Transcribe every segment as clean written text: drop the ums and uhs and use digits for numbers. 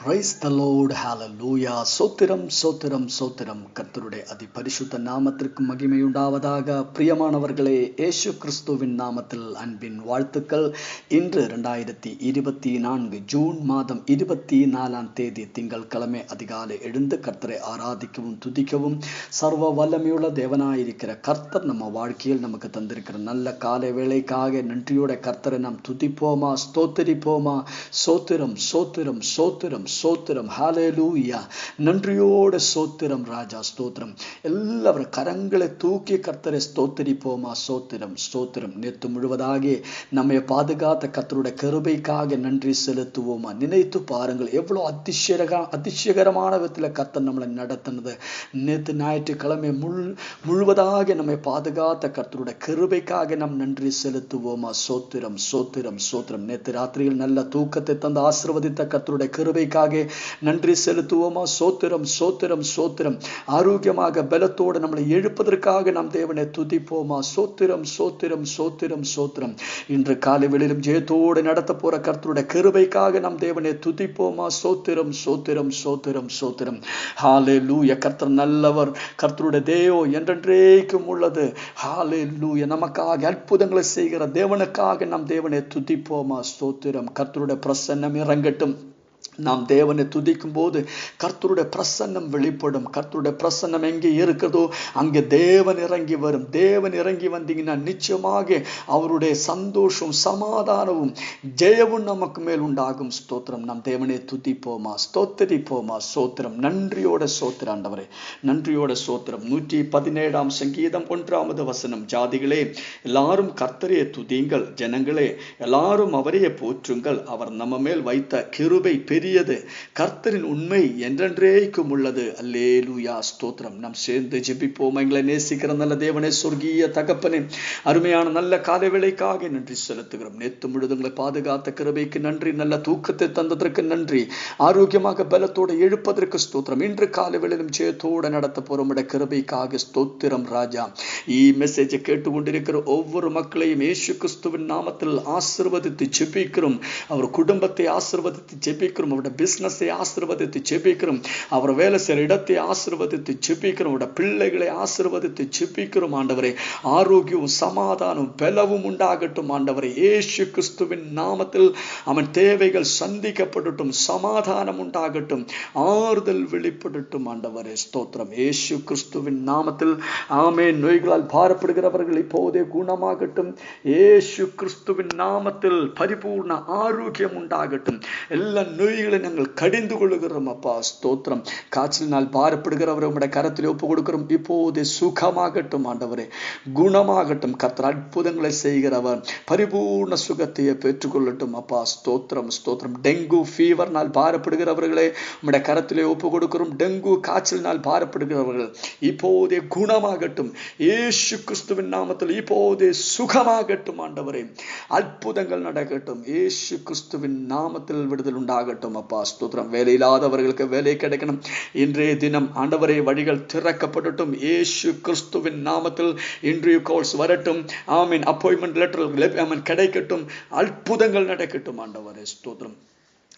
Praise the Lord, hallelujah. சோத்திரம் சோத்திரம் சோத்திரம். கர்த்தருடைய அதிபரிசுத்த நாமத்திற்கு மகிமையுண்டாவதாக. பிரியமானவர்களே, இயேசு கிறிஸ்துவின் நாமத்தில் அன்பின் வாழ்த்துக்கள். இன்று 2024 ஜூன் மாதம் 24ஆம் தேதி திங்கட்கிழமை அதிகாலை எழுந்து கர்த்தரை ஆராதிக்கவும் துதிக்கவும் சர்வ வல்லமையுள்ள தேவனாயிருக்கிற கர்த்தர் நம்ம வாழ்க்கையில் நமக்கு தந்திருக்கிற நல்ல காலை வேளைக்காக நன்றியோட கர்த்தரை நாம் துதிப்போமா, ஸ்தோத்திரிப்போமா. சோத்திரம் சோத்திரம் சோத்திரம் சோத்திரம், ஹalleluya. நன்றியோட சோத்திரம் ராஜா, ஸ்தோத்திரம். எல்லாரும் கரங்களை தூக்கி கர்த்தரை ஸ்தோத்திரிப்போமா. சோத்திரம் ஸ்தோத்திரம். நேற்று முழுவதாக நம்மை பாதுகாத்த கர்த்தருடைய கிருபைக்காக நன்றி செலுத்துவோமா. நினைத்து பாருங்கள், எவ்வளவு அதிசயகரமான விதத்தில் கர்த்தர் நம்மளை நடத்தினது. நேற்று ஞாயிற்றுக்கிழமை முழுவதாக நம்மை பாதுகாத்த கர்த்தருடைய கிருபைக்காக நாம் நன்றி செலுத்துவோமா. சோத்திரம் சோத்திரம் சோத்திரம். நேற்று ராத்திரியில் நல்ல தூக்கத்தை தந்து ஆசீர்வதித்த கர்த்தருடைய கிருபைக்காக நன்றி செலுத்துவோமா. சோத்திரம் சோத்திரம் சோத்திரம். ஆரோக்கியமாக பலத்தோடு நம்மளை எழுப்பதற்காக நாம் தேவனை துதிப்போமா. சோத்திரம் சோத்திரம் சோத்திரம் சோத்திரம். இன்று காலை வேளையிலும் ஜெயத்தோடு நடத்த போற கர்த்தருடைய கிருபைக்காக நாம் தேவனை துதிப்போமா. சோத்திரம் சோத்திரம் சோத்திரம் சோத்திரம். ஹalleluya. கர்த்தர் நல்லவர், கர்த்தருடைய தேவன் என்றென்றைக்கும் உள்ளது. ஹalleluya. நமக்காக அற்புதங்களை செய்கிற தேவனுக்காக நாம் தேவனை துதிப்போமா. ஸ்தோத்திரம். கர்த்தருடைய பிரசன்னம் இறங்கட்டும். நாம் தேவனை துதிக்கும் போது கர்த்தருடைய பிரசன்னம் வெளிப்படும். கர்த்தருடைய பிரசன்னம் எங்கே இருக்கிறதோ அங்கே தேவன் இறங்கி வரும். தேவன் இறங்கி வந்தீங்கன்னா நிச்சயமாக அவருடைய சந்தோஷம், சமாதானமும், ஜெயமும் நமக்கு மேல் உண்டாகும். ஸ்தோத்திரம். நாம் தேவனை துதிப்போமா, ஸ்தோத்திரிப்போமா. சோத்திரம். நன்றியோட சோத்திரம் ஆண்டவரே, நன்றியோட சோத்திரம். 117ஆம் சங்கீதம் 1வது வசனம். ஜாதிகளே எல்லாரும் கர்த்தரையே துதியுங்கள், ஜனங்களே எல்லாரும் அவரையே போற்றுங்கள். அவர் நம்ம மேல் வைத்த கிருபை பெரியது, கர்த்தரின் உண்மை என்றென்றைக்கும் உள்ளது. அல்லேலூயா. ஸ்தோத்திரம். நாம் சேர்ந்து ஜெபிப்போம். எங்களை நேசிக்கிற நல்ல தேவனே, சொர்க்கீய தகப்பனே, அருமையான நல்ல காலை வேளைக்காக நன்றி செலுத்துகிறோம். நேற்று முழுதுங்களை பாதுகாத்த கிருபைக்கு நன்றி. நல்ல தூக்கத்தை தந்ததற்கு நன்றி. ஆரோக்கியமாக பலத்தோடு எழுப்பதற்கு ஸ்தோத்திரம். இன்று காலை வேளையிலும் ஜெயத்தோடு நடத்த போறோம் கிருபைக்காக ஸ்தோத்திரம் ராஜா. மெசேஜை கேட்டுக்கொண்டிருக்கிற ஒவ்வொரு மக்களையும் இயேசு கிறிஸ்துவின் நாமத்தில் ஆசீர்வதித்து ஜெபிக்கிறோம். அவர் குடும்பத்தை ஆசீர்வதித்து ஜெபிக்கிறோம். அவருடைய பிசினஸை ஆசீர்வதித்து ஜெபிக்கிறோம். அவர் வேலை செய்கிற இடத்தை ஆசீர்வதித்து ஜெபிக்கிறோம். அவருடைய பிள்ளைகளை ஆசீர்வதித்து ஜெபிக்கிறோம். ஆண்டவரே, ஆரோக்கியம், சமாதானம், பலவும் உண்டாகட்டும். ஆண்டவரே, இயேசு கிறிஸ்துவின் நாமத்தில் அவன் தேவைகள் சந்திக்கப்படட்டும். சமாதானம் உண்டாகட்டும். ஆறுதல் வெளிப்படட்டும். ஆண்டவரே, ஸ்தோத்திரம். இயேசு கிறிஸ்துவின் நாமத்தில் ஆமென். நோய்களால் பாரப்படுகிறவர்கள் இப்போதே குணமாகட்டும். இயேசு கிறிஸ்துவின் நாமத்தில் பரிபூர்ண ஆரோக்கியம் உண்டாகட்டும். எல்லா நோய்களை நாங்கள் கடிந்து கொள்ளுகிறோம் அப்பா. ஸ்தோத்திரம். காய்ச்சலினால் பாரப்படுகிறவரை உம்முடைய கரத்தில் ஒப்பு கொடுக்கிறோம். இப்போதே சுகமாகட்டும். ஆண்டவரே, குணமாகட்டும். கர்த்தர் அற்புதங்களை செய்கிறவர். பரிபூர்ண சுகத்தையே பெற்றுக்கொள்ளட்டும் அப்பா. ஸ்தோத்திரம் ஸ்தோத்திரம். டெங்கு ஃபீவர்னால் பாரப்படுகிறவர்களே உம்முடைய கரத்திலே ஒப்பு கொடுக்கிறோம். டெங்கு காய்ச்சலினால் பாரப்படுகிறவர்கள் இப்போதே குணமாகட்டும். இயேசு கிறிஸ்துவின் நாமத்தில் இப்போதே சுகமாகட்டும். ஆண்டவரே, அற்புதங்கள் நடக்கட்டும். இயேசு கிறிஸ்துவின் நாமத்தில் விடுதல் உண்டாகட்டும் அப்பா. ஸ்தோத்திரம். வேலை இல்லாதவர்களுக்கு வேலை கிடைக்கணும். இன்றைய தினம் ஆண்டவரே வழிகள் திறக்கப்படட்டும். இயேசு கிறிஸ்துவின் நாமத்தில் இன்றைய கால்ஸ் வரட்டும். ஆமீன். அப்பாயின்மெண்ட் லெட்டர் கிடைக்கட்டும். அற்புதங்கள் நடக்கட்டும். ஆண்டவரே, ஸ்தோத்திரம்.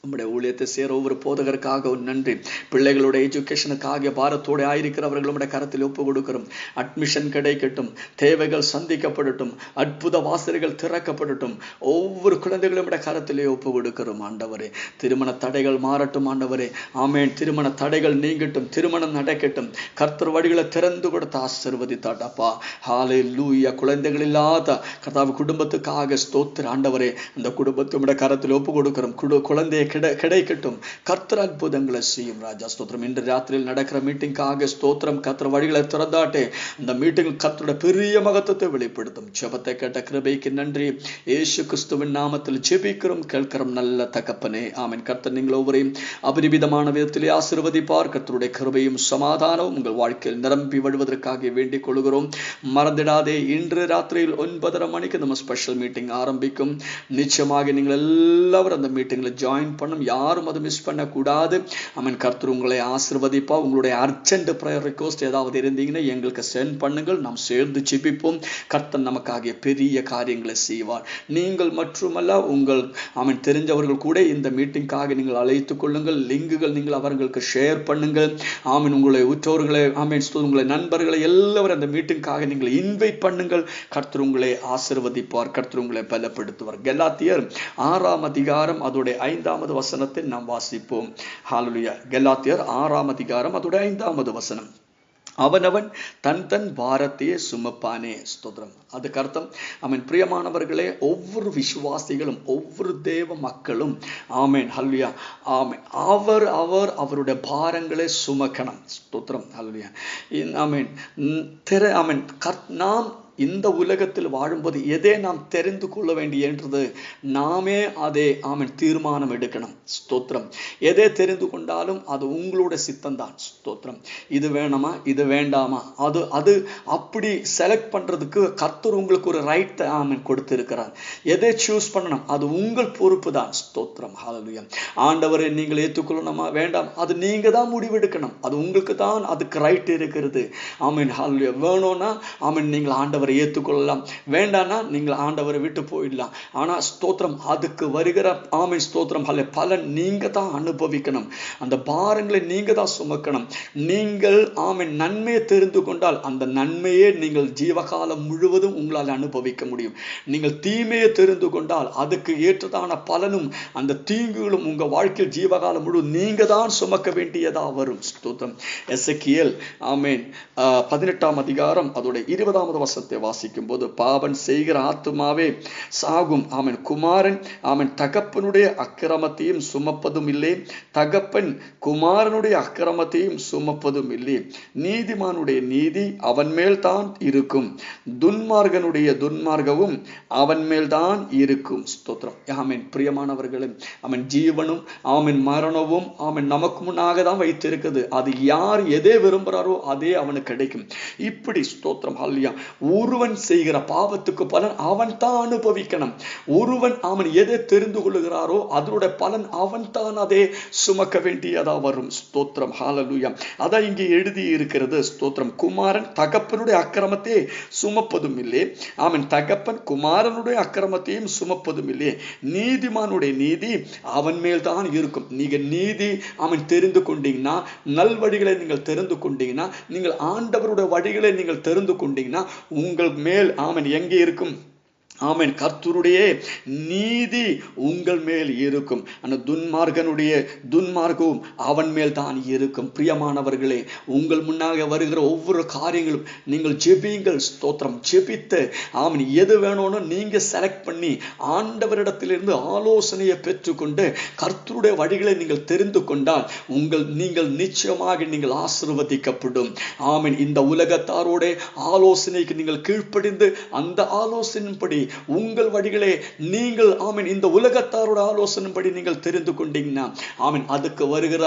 நம்முடைய ஊழியத்தை சேர ஒவ்வொரு போதகருக்காக ஒரு நன்றி. பிள்ளைகளுடைய எஜுகேஷனுக்காக பாரத்தோடு ஆயிருக்கிறவர்களுடைய கரத்தில் ஒப்பு கொடுக்கிறோம். அட்மிஷன் கிடைக்கட்டும். தேவைகள் சந்திக்கப்படட்டும். அற்புத வாசல்கள் திறக்கப்படட்டும். ஒவ்வொரு குழந்தைகளுடைய கரத்திலே ஒப்பு கொடுக்கிறோம். ஆண்டவரே, திருமண தடைகள் மாறட்டும். ஆண்டவரே, ஆமேன். திருமண தடைகள் நீங்கட்டும். திருமணம் நடக்கட்டும். கர்த்தர் வழிகளை திறந்து கொடுத்து ஆசீர்வதித்தாட்டப்பா. ஹalleluya. குழந்தைகள் இல்லாத கர்த்தாவே குடும்பத்துக்காக ஸ்தோத்திரம். ஆண்டவரே, அந்த குடும்பத்துடைய கரத்தில் ஒப்பு கொடுக்கிறோம். குழந்தையை கிடைக்கட்டும். கர்த்தர் அற்புதங்களை செய்யும் ராஜா. ஸ்தோத்திரம். இன்று ராத்திரியில் நடக்கிற மீட்டிங்காக ஸ்தோத்திரம். கர்த்தர் வழிகளை திறந்தாட்டே அந்த மீட்டிங் கர்த்தருடைய பெரிய மகத்துவத்தை வெளிப்படுத்தும். ஜெபத்தை கேட்ட கிருபைக்கு நன்றி. இயேசு கிறிஸ்துவின் நாமத்தில் ஜெபிக்கிறோம், கேட்கிறோம் நல்ல தகப்பனே. ஆமென். கர்த்தர் நீங்கள் ஒவ்வொருவரையும் அபரிமிதமான விதத்திலே ஆசீர்வதிப்பார். கர்த்தருடைய கிருபையும் சமாதானமும் உங்கள் வாழ்க்கையில் நிரம்பி வருவதற்காக வேண்டிக் கொள்கிறோம். மறந்துடாதே, இன்று ராத்திரியில் 9:30 மணிக்கு நம்ம ஸ்பெஷல் மீட்டிங் ஆரம்பிக்கும். நிச்சயமாக நீங்கள் எல்லாரும் அந்த மீட்டிங்ல ஜாயின் பண்ணும், யாரும் அதை மிஸ் பண்ணக்கூடாது. ஆமென். கர்த்தர் உங்களை ஆசீர்வதிப்பா. உங்களுடைய அர்ஜென்ட் ப்ரேயர் ரிக்வெஸ்ட் ஏதாவது இருந்தீங்கன்னா எங்களுக்கு சென்ட் பண்ணுங்கள், நாம் சேர்ந்து ஜெபிப்போம். கர்த்தர் நமக்காகிய பெரிய காரியங்களை செய்வார். நீங்கள் மட்டுமல்ல, உங்கள் ஆமென் தெரிஞ்சவர்கள் கூட இந்த மீட்டிங்காக நீங்கள் அழைத்துக் கொள்ளுங்கள். லிங்குகள் நீங்கள் அவர்களுக்கு ஷேர் பண்ணுங்கள். ஆமென். உங்களை உற்றோர்களை ஆமென் உங்களை நண்பர்களை எல்லாரும் அந்த மீட்டிங்காக நீங்கள் இன்வைட் பண்ணுங்கள். கர்த்தர் உங்களை ஆசீர்வதிப்பார், கர்த்தர் உங்களை பலப்படுத்துவார். கலாத்தியர் 6ஆம் அதிகாரம் அதோடைய 5வது வசனத்தை நாம் வாசிப்போம். ஹல்லேலூயா. கலாத்தியர் 6ஆம் அதிகாரம் அதோடைய 5வது வசனம். அவனவன் தன் தன் பாரத்தையே சுமப்பானே. ஸ்தோத்திரம். அதுக்கு அர்த்தம் ஆமென் பிரியமானவர்களே, ஒவ்வொரு விசுவாசிகளும் ஒவ்வொரு தேவ மக்களும் ஆமென் ஹல்லேலூயா ஆமென் அவர் அவர் அவருடைய பாரங்களை சுமக்கணும். ஸ்தோத்திரம். ஹல்லேலூயா. ஆமென் ஆமென் நாம் இந்த உலகத்தில் வாழும்போது எதை நாம் தெரிந்து கொள்ள வேண்டியது நாமே அதை ஆமென் தீர்மானம் எடுக்கணும். ஸ்தோத்திரம். எதை தெரிந்து கொண்டாலும் அது உங்களோட சித்தம்தான். ஸ்தோத்திரம். இது வேணுமா இது வேண்டாமா அது அது அப்படி செலக்ட் பண்றதுக்கு கர்த்தர் உங்களுக்கு ஒரு ரைட் ஆமென் கொடுத்திருக்கிறார். எதை சூஸ் பண்ணணும் அது உங்கள் பொறுப்பு தான். ஸ்தோத்திரம். ஹல்லேலூயா. ஆண்டவரை நீங்கள் ஏற்றுக்கொள்ளணுமா வேண்டாம் அது நீங்க தான் முடிவெடுக்கணும். அது உங்களுக்கு தான் அதுக்கு ரைட் இருக்கிறது. ஆமென். ஹல்லேலூயா. வேணும்னா ஆமென் நீங்கள் ஆண்டவர் ஏற்றுக்கொள்ளலாம், வேண்டானா நீங்கள் ஆண்டவரை விட்டு போயிடலாம். ஆனா ஸ்தோத்திரம் அதுக்கு வருகிற ஆமென் ஸ்தோத்திரம் பலன் நீங்க தான் அனுபவிக்கணும். அந்த பாரங்களை நீங்க தான் சுமக்கணும். நீங்கள் ஆமென் நன்மையை தெரிந்து கொண்டால் அந்த நன்மையே நீங்கள் ஜீவகாலம் முழுவதும் உங்களால் அனுபவிக்க முடியும். நீங்கள் தீமையை தெரிந்து கொண்டால் அதுக்கு ஏற்றதான பலனும் அந்த தீங்குகளும் உங்க வாழ்க்கையில் ஜீவகாலம் முழுவதும் நீங்க தான் சுமக்க வேண்டியதா வரும். ஸ்தோத்திரம். எசேக்கியேல் ஆமென் 18ஆம் அதிகாரம் அதோட 20வது வசனத்தை வாசிக்கும் போது, பாவம் செய்கிற ஆத்துமாவே சாகும். ஆமென். குமாரன் ஆமென் தகப்பனுடைய அக்கிரமத்தையும் சுமப்பதும் இல்லை, தகப்பன் குமாரனுடைய அக்கிரமத்தையும் சுமப்பதும் இல்லை. நீதிமானுடைய நீதி அவன் மேல் தான் இருக்கும், துன்மார்கனுடைய துன்மார்கவும் அவன் மேல் தான் இருக்கும். ஸ்தோத்திரம். ஆமென். பிரியமானவர்களே, ஆமென் ஜீவனும் ஆமென் மரணமும் ஆமென் நமக்கு முன்னாக தான் வைத்திருக்குது. அது யார் எதை விரும்புறாரோ அதே அவனுக்கு கிடைக்கும். இப்படி ஸ்தோத்திரம். ஹல்லேலூயா. ஒருவன் செய்கிற பாவத்துக்கு பலன் அவன் தான் அனுபவிக்கணும். ஒருவன் அவன் எதை தெரிந்து கொள்ளுகிறாரோ அதனுடைய பலன் அவன் தான் அதை சுமக்க வேண்டியதா வரும். ஸ்தோத்திரம். ஹல்லேலூயா. அதான் இங்கே எழுதி இருக்கிறது. ஸ்தோத்திரம். குமாரன் தகப்பனுடைய அக்கிரமத்தை சுமப்பதும் இல்லை, அவன் தகப்பன் குமாரனுடைய அக்கிரமத்தையும் சுமப்பதும் இல்லை. நீதிமானுடைய நீதி அவன் மேல் தான் இருக்கும். நீங்க நீதி அவன் தெரிந்து கொண்டீங்கன்னா, நல்வழிகளை நீங்கள் தெரிந்து கொண்டீங்கன்னா, நீங்கள் ஆண்டவருடைய வழிகளை நீங்கள் தெரிந்து கொண்டீங்கன்னா உங்கள் மேல் ஆமென் எங்கே இருக்கும்? ஆமென் கர்த்தருடைய நீதி உங்கள் மேல் இருக்கும். அந்த துன்மார்கனுடைய துன்மார்க்கம் அவன் மேல் தான் இருக்கும். பிரியமானவர்களே, உங்கள் முன்னாக வருகிற ஒவ்வொரு காரியங்களும் நீங்கள் ஜெபியுங்கள். ஸ்தோத்திரம். ஜெபித்து ஆமென் எது வேணும்னு நீங்க செலக்ட் பண்ணி ஆண்டவரிடத்திலிருந்து ஆலோசனையை பெற்றுக்கொண்டு கர்த்தருடைய வழிகளை நீங்கள் தெரிந்து கொண்டால் நீங்கள் நிச்சயமாக நீங்கள் ஆசீர்வதிக்கப்படும். ஆமென். இந்த உலகத்தாரோட ஆலோசனைக்கு நீங்கள் கீழ்ப்படிந்து அந்த ஆலோசனைப்படி உங்கள் வழிகளே நீங்கள் ஆமென் இந்த உலகத்தாரோட ஆலோசனைப்படி நீங்கள் தெரிந்து கொண்டீங்கன்னா ஆமென் அதுக்கு வருகிற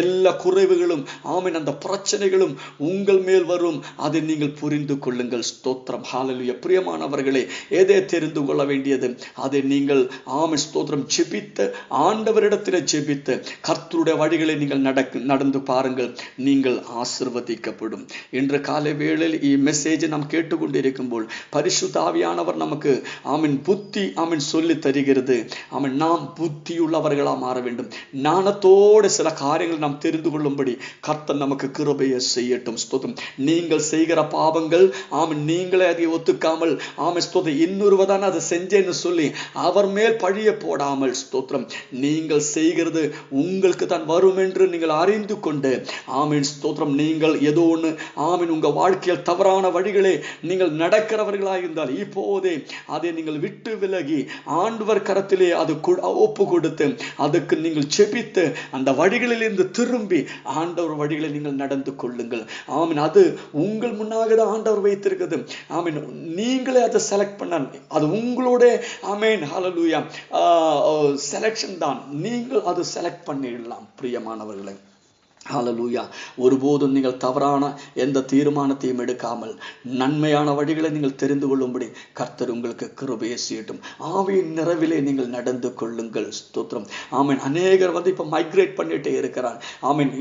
எல்லா குறைவுகளும் ஆமென் அந்த பிரச்சனைகளும் உங்கள் மேல் வரும். அதை நீங்கள் புரிந்து கொள்ளுங்கள். ஸ்தோத்திரம். ஹல்லேலூயா. பிரியமானவர்களே, எதை தெரிந்து கொள்ள வேண்டியது அதை நீங்கள் ஆமென் ஸ்தோத்திரம் ஜெபித்து ஆண்டவரிடத்தில் ஜெபித்து கர்த்தருடைய வழிகளை நீங்கள் நடந்து பாருங்கள். நீங்கள் ஆசீர்வதிக்கப்படும். இன்று காலை வேளையில் மெசேஜ் நாம் கேட்டுக்கொண்டிருக்கும் போது பரிசுத்த ஆவியானவர் நமக்கு ஆமென் புத்தி ஆமென் சொல்லி தருகிறது. ஆமென் நாம் புத்தியுள்ளவர்களா மாற வேண்டும். ஞானத்தோடு சில காரியங்கள் நாம் தெரிந்து கொள்ளும்படி கர்த்தர் நமக்கு கிருபையை செய்யட்டும். ஸ்தோத்திரம். நீங்கள் செய்கிற பாவங்கள் ஆமென் நீங்களே அதை ஒத்துக்காமல் ஆமென் ஸ்தோத்திரம் இன்னொருவதான அதை செஞ்சேன்னு சொல்லி அவர் மேல் பழிய போடாமல் ஸ்தோத்திரம் நீங்கள் செய்கிறது உங்களுக்கு தான் வரும் என்று நீங்கள் அறிந்து கொண்டு ஆமென் ஸ்தோத்திரம் நீங்கள் ஏதோ ஒன்று ஆமென் உங்க வாழ்க்கையில் தவறான வழிகளே நீங்கள் நடக்கிறவர்களாக இருந்தால் இப்போதே அதை நீங்கள் விட்டு விலகி ஆண்டவர் கரத்திலே அது ஒப்பு கொடுத்து அதுக்கு நீங்கள் ஜெபித்து அந்த வழிகளிலிருந்து திரும்பி ஆண்டவர் வழிகளை நீங்கள் நடந்து கொள்ளுங்கள். ஆமென். அது உங்கள் முன்னாக தான் ஆண்டவர் வைத்திருக்கிறது. ஆமென். நீங்களே அதை செலக்ட் பண்ண அது உங்களோட ஆமென் ஹல்லேலூயா செலக்ஷன் தான். நீங்கள் அது செலக்ட் பண்ணிடலாம். பிரியமானவர்களே, ஹalleluya. ஒருபோதும் நீங்கள் தவறான எந்த தீர்மானத்தையும் எடுக்காமல் நன்மையான வழிகளை நீங்கள் தெரிந்து கொள்ளும்படி கர்த்தர் உங்களுக்கு கிருபையை செய்யட்டும். ஆவியின் நிறைவிலே நீங்கள் நடந்து கொள்ளுங்கள். ஸ்தோத்திரம். ஆமென். அநேகர் இப்ப மைக்ரேட் பண்ணிட்டே இருக்கிறார். ஆமென்.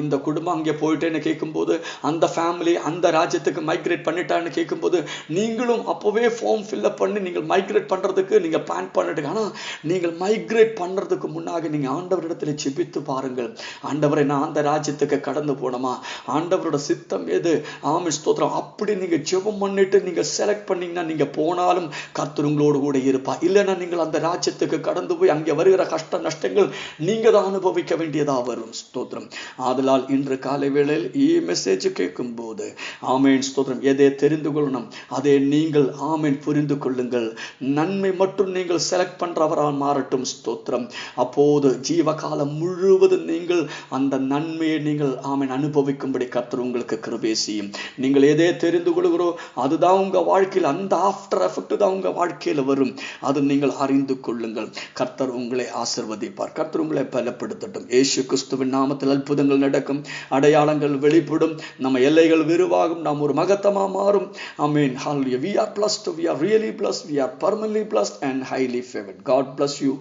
இந்த குடும்பம் அங்கே போயிட்டேன்னு கேட்கும்போது, அந்த ஃபேமிலி அந்த ராஜ்யத்துக்கு மைக்ரேட் பண்ணிட்டான்னு கேட்கும்போது, நீங்களும் அப்பவே ஃபார்ம் ஃபில்அப் பண்ணி நீங்கள் மைக்ரேட் பண்றதுக்கு நீங்க பிளான் பண்ணிட்டு, ஆனா நீங்கள் மைக்ரேட் பண்றதுக்கு முன்னாக நீங்க ஆண்டவரிடத்தில் ஜெபித்து பாருங்கள். ஆண்டவரை, நான் அந்த ராஜ்யத்துக்கு கடந்து போனோமா, ஆண்டவரோட சித்தம் எது? ஆமென். ஸ்தோத்திரம். அப்படி நீங்க ஜெபம் பண்ணிட்டு நீங்க செலக்ட் பண்ணீங்கன்னா, நீங்க போனாலும் கர்த்தர் உங்களோடு கூட இருப்பார். இல்லைன்னா நீங்கள் அந்த ராஜ்யத்துக்கு கடந்து போய் அங்கே வருகிற கஷ்ட நஷ்டங்கள் நீங்க தான் அனுபவிக்க வேண்டியதா வரும். ஸ்தோத்திரம். ஆதலால் இன்று காலை வேளையில் மெசேஜ் கேட்கும் போது, ஆமென் ஸ்தோத்திரம், எதை தெரிந்து கொள்ளணும் அதை நீங்கள் ஆமென் புரிந்து கொள்ளுங்கள். நன்மை மட்டும் நீங்கள் செலக்ட் பண்றவரால் மாறட்டும். ஸ்தோத்திரம். அப்போது ஜீவகாலம் முழுவதும் நீங்கள் அந்த நன்மையை நீங்கள் ஆமென் அனுபவிக்கும்படி கர்த்தர் உங்களுக்கு கிருபை செய்யும். நீங்கள் எதை தெரிந்து கொள்கிறோ அதுதான் உங்க வாழ்க்கையில், அந்த ஆஃப்டர் எஃபெக்ட் தான் உங்க வாழ்க்கையில வரும். அது நீங்கள் அறிந்து கொள்ளுங்கள். கர்த்தர் உங்களை ஆசீர்வதிப்பார். கர்த்தர் உங்களை பலப்படுத்தட்டும். இயேசு கிறிஸ்துவின் நாமத்தில் அற்புதங்கள் நடக்கும், அடையாளங்கள் வெளிப்படும், நம்ம எல்லைகள் விரிவாகும், நாம் ஒரு மகத்தமா மாறும். ஆமென். ஹalleluya. We are blessed. We are really blessed. We are permanently blessed and highly favored. God bless you.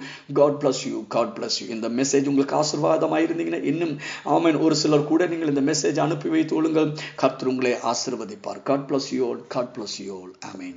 God bless you. God bless you. இந்த மெசேஜ் உங்களுக்கு ஆசீர்வாதமா இருந்தீங்கன்னா இன்னும் ஆமென் ஒரு சிலர் கூட நீங்கள் இந்த மெசேஜ் அனுப்பி வைத்து கொள்ளுங்கள். கர்த்தர் உங்களை ஆசீர்வதிப்பார். God bless you all. God bless you all. Amen.